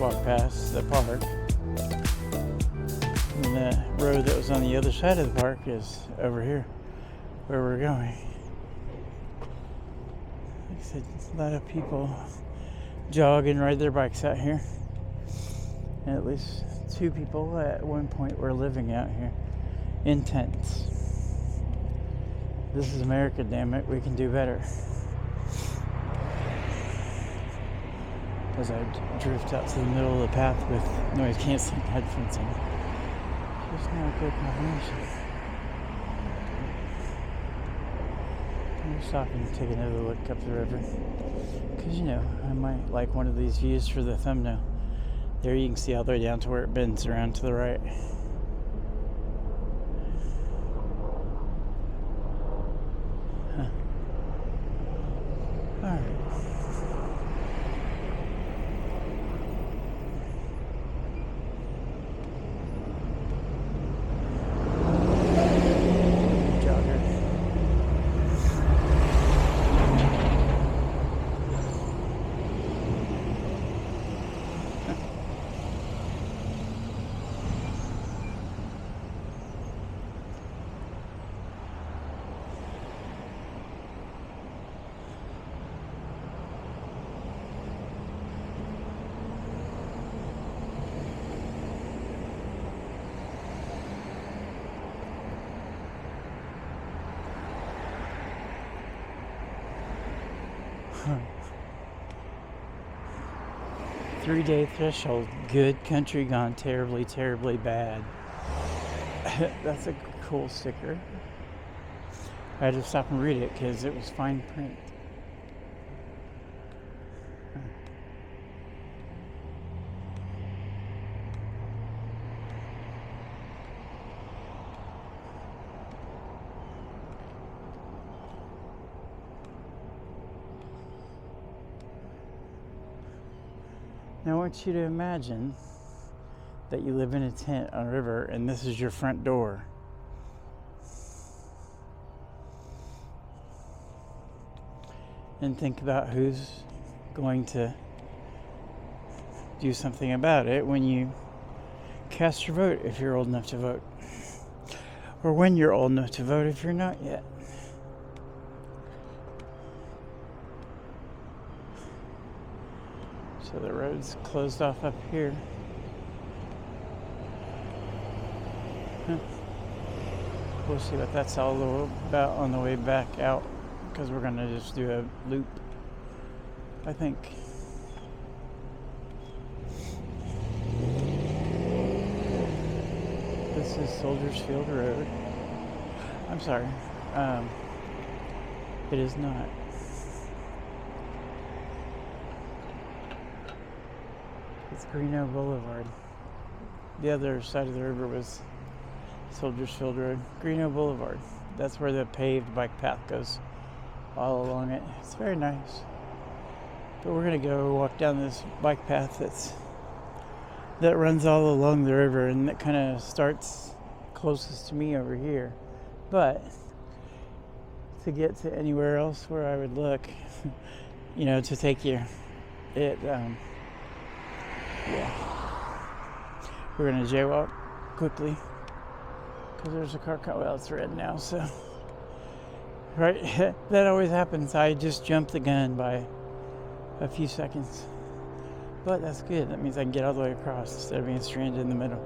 walk past the park. And the road that was on the other side of the park is over here, where we're going. Like I said, a lot of people jog and ride their bikes out here. And at least 2 people at one point were living out here in tents. This is America, damn it. We can do better. As I drift out to the middle of the path with noise canceling headphones in. Just not a good combination. I'm gonna stop and take another look up the river. Because, you know, I might like one of these views for the thumbnail. There you can see all the way down to where it bends around to the right. Huh. Alright. Huh. 3-day threshold. Good country gone terribly, terribly bad. That's a cool sticker. I had to stop and read it because it was fine print. Now I want you to imagine that you live in a tent on a river and this is your front door. And think about who's going to do something about it when you cast your vote, if you're old enough to vote. Or when you're old enough to vote if you're not yet. So the road's closed off up here. We'll see what that's all about on the way back out, because we're going to just do a loop, I think. This is Soldiers Field Road. I'm sorry. It is not. It's Greenough Boulevard. The other side of the river was Soldiers Field Road. Greenough Boulevard. That's where the paved bike path goes all along it. It's very nice. But we're going to go walk down this bike path that runs all along the river, and that kind of starts closest to me over here. But to get to anywhere else where I would look, you know, to take you, yeah. We're going to jaywalk quickly because there's a car coming. Well, it's red now, so. Right? That always happens. I just jumped the gun by a few seconds. But that's good. That means I can get all the way across instead of being stranded in the middle.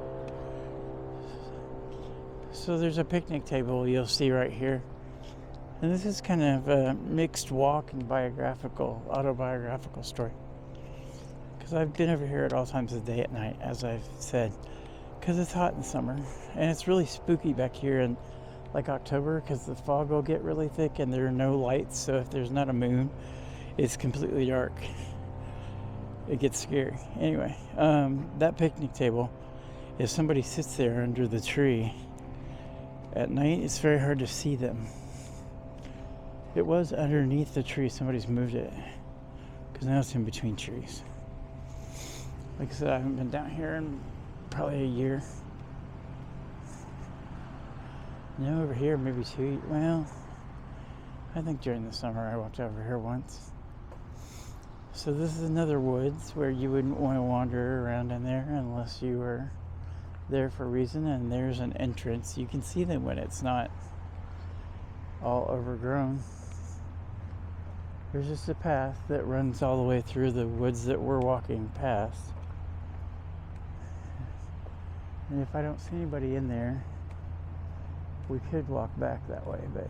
So there's a picnic table you'll see right here. And this is kind of a mixed walk and autobiographical story. Because I've been over here at all times of the day at night, as I've said. Because it's hot in the summer. And it's really spooky back here in like October, because the fog will get really thick and there are no lights. So if there's not a moon, it's completely dark. It gets scary. Anyway, that picnic table, if somebody sits there under the tree at night, it's very hard to see them. It was underneath the tree. Somebody's moved it because now it's in between trees. Like I said, I haven't been down here in probably a year. No, over here maybe 2. Well, I think during the summer I walked over here once. So this is another woods where you wouldn't want to wander around in there unless you were there for a reason. And there's an entrance. You can see them when it's not all overgrown. There's just a path that runs all the way through the woods that we're walking past. And if I don't see anybody in there, we could walk back that way, but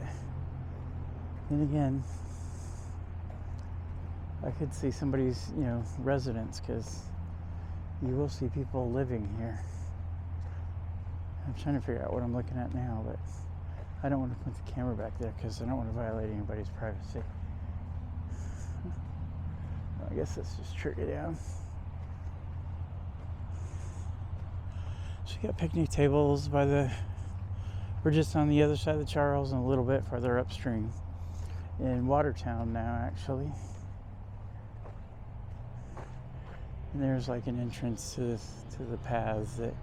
then again, I could see somebody's, residence, because you will see people living here. I'm trying to figure out what I'm looking at now, but I don't want to put the camera back there because I don't want to violate anybody's privacy. I guess let's just trick it down. So you got picnic tables we're just on the other side of the Charles and a little bit farther upstream in Watertown now, actually. And there's like an entrance to the paths that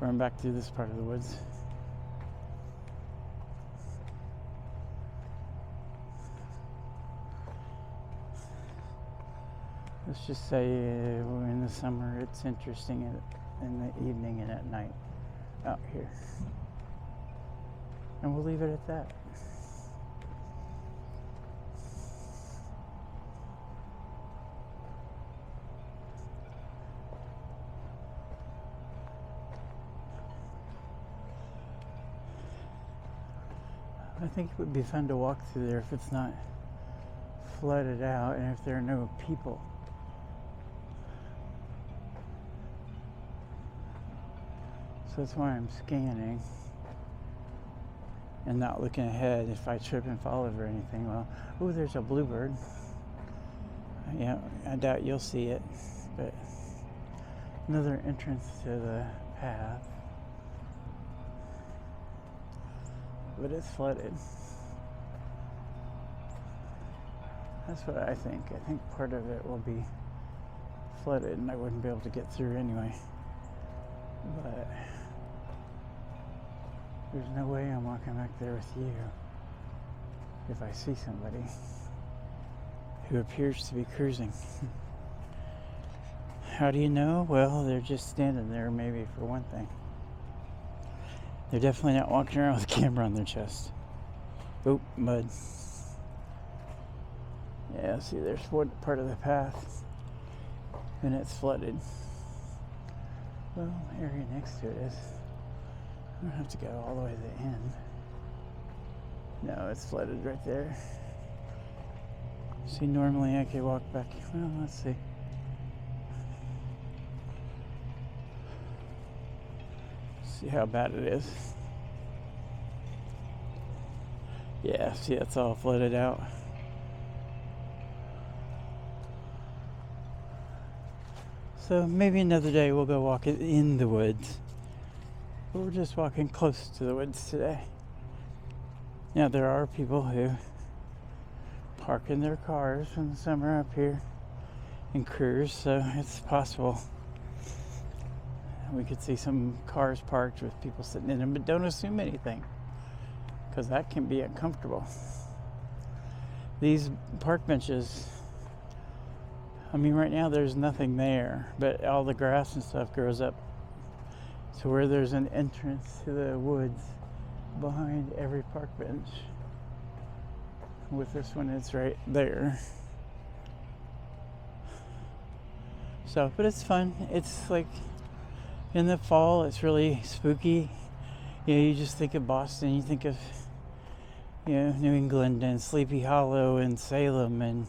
run back through this part of the woods. Let's just say in the summer it's interesting in the evening and at night out here. And we'll leave it at that. I think it would be fun to walk through there if it's not flooded out and if there are no people. So that's why I'm scanning and not looking ahead if I trip and fall over anything. Well, oh, there's a bluebird. Yeah, I doubt you'll see it, but another entrance to the path. But it's flooded. That's what I think. I think part of it will be flooded and I wouldn't be able to get through anyway. But there's no way I'm walking back there with you if I see somebody who appears to be cruising. How do you know? Well, they're just standing there maybe for one thing. They're definitely not walking around with a camera on their chest. Oop, mud. Yeah, see, there's one part of the path and it's flooded. Well, the area next to it is. I don't have to go all the way to the end. No, it's flooded right there. See, normally I could walk back. Well, let's see. See how bad it is. Yeah, see, it's all flooded out. So maybe another day we'll go walk in the woods. But we're just walking close to the woods today. Now, there are people who park in their cars in the summer up here and cruise, so it's possible we could see some cars parked with people sitting in them, but don't assume anything, because that can be uncomfortable. These park benches, I mean, right now there's nothing there, but all the grass and stuff grows up to where there's an entrance to the woods behind every park bench. With this one, it's right there. So, but it's fun. It's like in the fall, it's really spooky. You just think of Boston, you think of, New England and Sleepy Hollow and Salem and,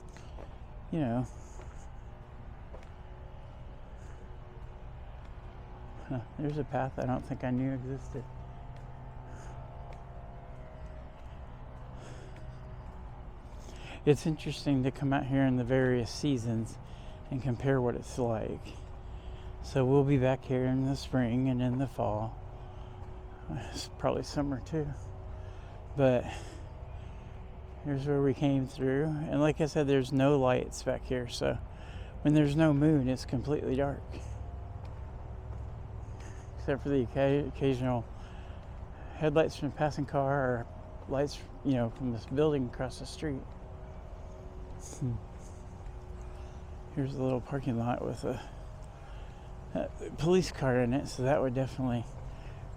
there's a path I don't think I knew existed. It's interesting to come out here in the various seasons and compare what it's like. So we'll be back here in the spring and in the fall. It's probably summer too. But here's where we came through. And like I said, there's no lights back here. So when there's no moon, it's completely dark. Except for the occasional headlights from a passing car or lights, from this building across the street. Here's a little parking lot with a police car in it, so that would definitely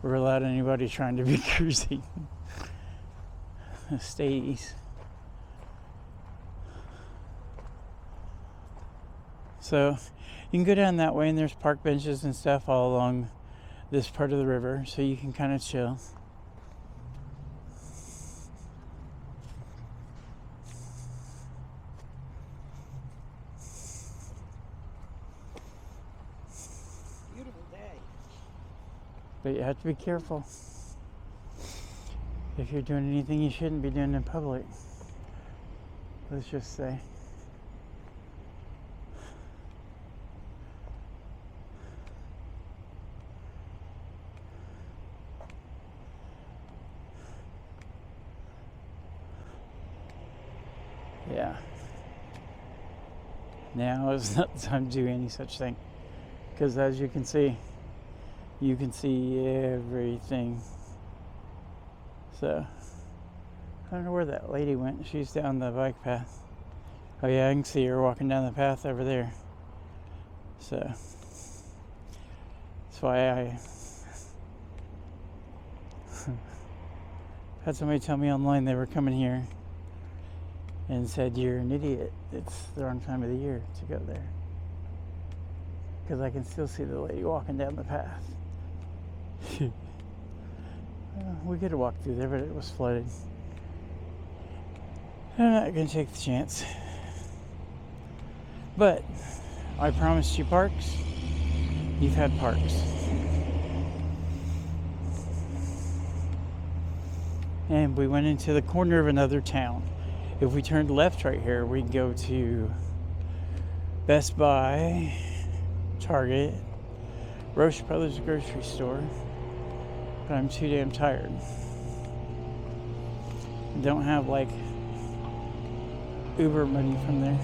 rule out anybody trying to be cruising. Stay east. So you can go down that way, and there's park benches and stuff all along this part of the river, so you can kind of chill. Beautiful day. But you have to be careful if you're doing anything you shouldn't be doing in public. Let's just say. Yeah. Now is not the time to do any such thing. Because as you can see everything. So, I don't know where that lady went. She's down the bike path. Oh yeah, I can see her walking down the path over there. So, that's why I had somebody tell me online they were coming here and said, "You're an idiot. It's the wrong time of the year to go there." Because I can still see the lady walking down the path. We could have walked through there, but it was flooded. I'm not going to take the chance. But I promised you parks. You've had parks. And we went into the corner of another town. If we turned left right here, we'd go to Best Buy, Target, Roche Brothers grocery store. But I'm too damn tired. Don't have like Uber money from there.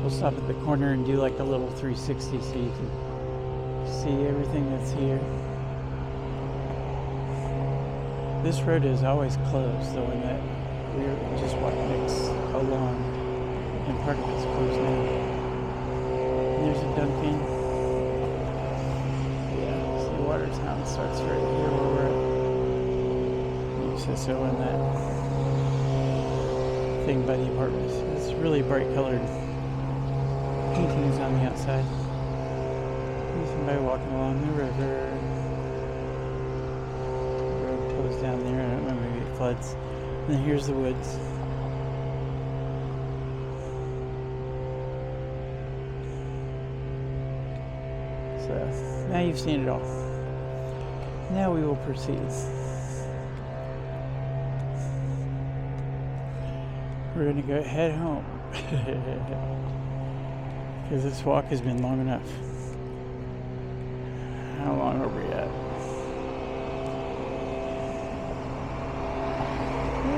We'll stop at the corner and do like a little 360 so you can see everything that's here. This road is always closed, the one that we just walked next along. And part of it's closed now. And there's a Dunkin'. Yeah, see Watertown starts right here where we're at. You said so in that thing by the apartments. It's really bright colored paintings on the outside. There's somebody walking along the river. The road goes down there. I don't know, maybe it floods. And then here's the woods. So, now you've seen it all. Now we will proceed. We're going to go head home. Because this walk has been long enough. How long are we at?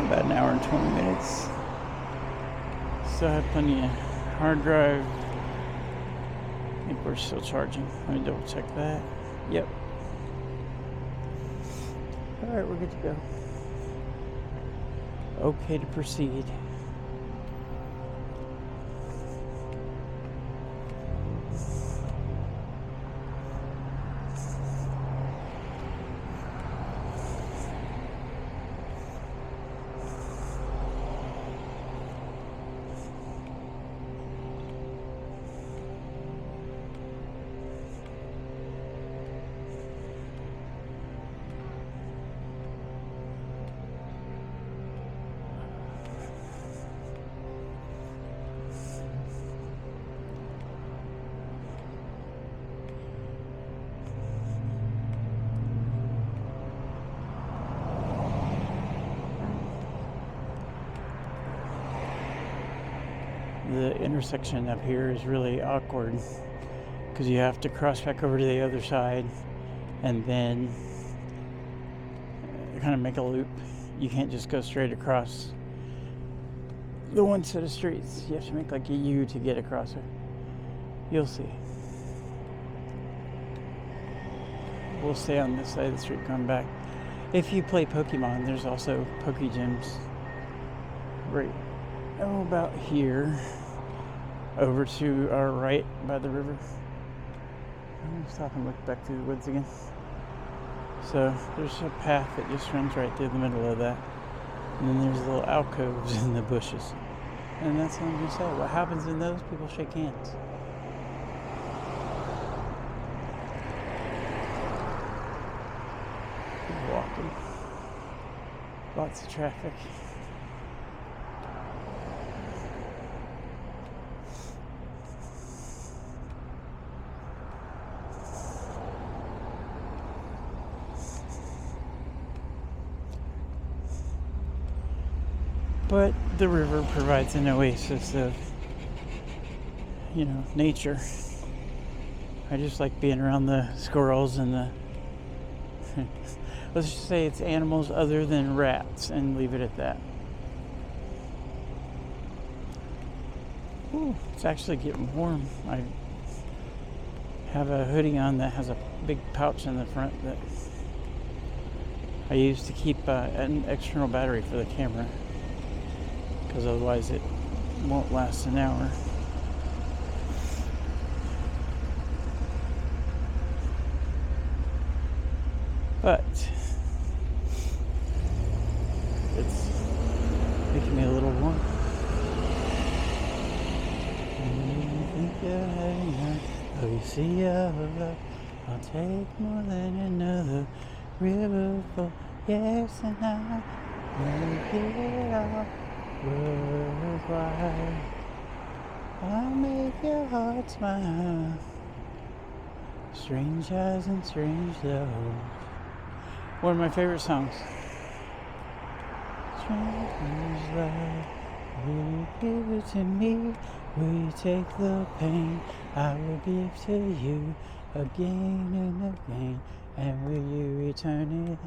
About an hour and 20 minutes. Still have plenty of hard drive. I think we're still charging. Let me double check that. Yep. Alright, we're good to go. Okay to proceed. The intersection up here is really awkward because you have to cross back over to the other side and then kind of make a loop. You can't just go straight across the one set of streets. You have to make like a U to get across it. You'll see. We'll stay on this side of the street coming back. If you play Pokemon, there's also Poke Gyms right about here, over to our right by the river. I'm gonna stop and look back through the woods again. So there's a path that just runs right through the middle of that. And then there's little alcoves in the bushes. And that's what I'm gonna say. What happens in those? People shake hands. People walking. Lots of traffic. But the river provides an oasis of, nature. I just like being around the squirrels and the, let's just say it's animals other than rats and leave it at that. Ooh, it's actually getting warm. I have a hoodie on that has a big pouch in the front that I use to keep an external battery for the camera, because otherwise it won't last an hour. But it's making me a little warm. Oh, you see, I'll take more than another river full. Yes, and I make it all worthwhile. I'll make your heart smile. Strange eyes and strange love. One of my favorite songs. Strange love, will you give it to me? Will you take the pain I will give to you again and again? And will you return it?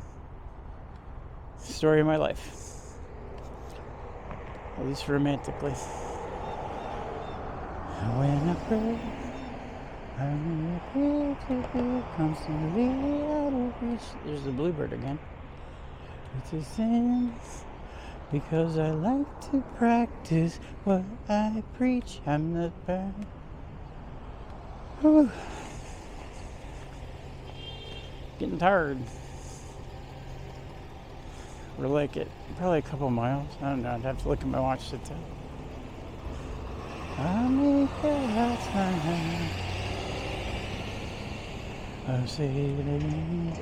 Story of my life. At least romantically. When I pray, I'm afraid to be constantly out of reach. There's the bluebird again. It's a sin, because I like to practice what I preach. I'm not bad. Whew. Getting tired. We're like at probably a couple miles. I don't know. I'd have to look at my watch to tell. I'll make your heart smile. I'll say it again.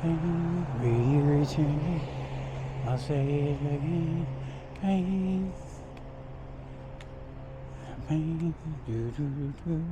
Pain, will you return? I'll say it again. Pain, pain, do do do.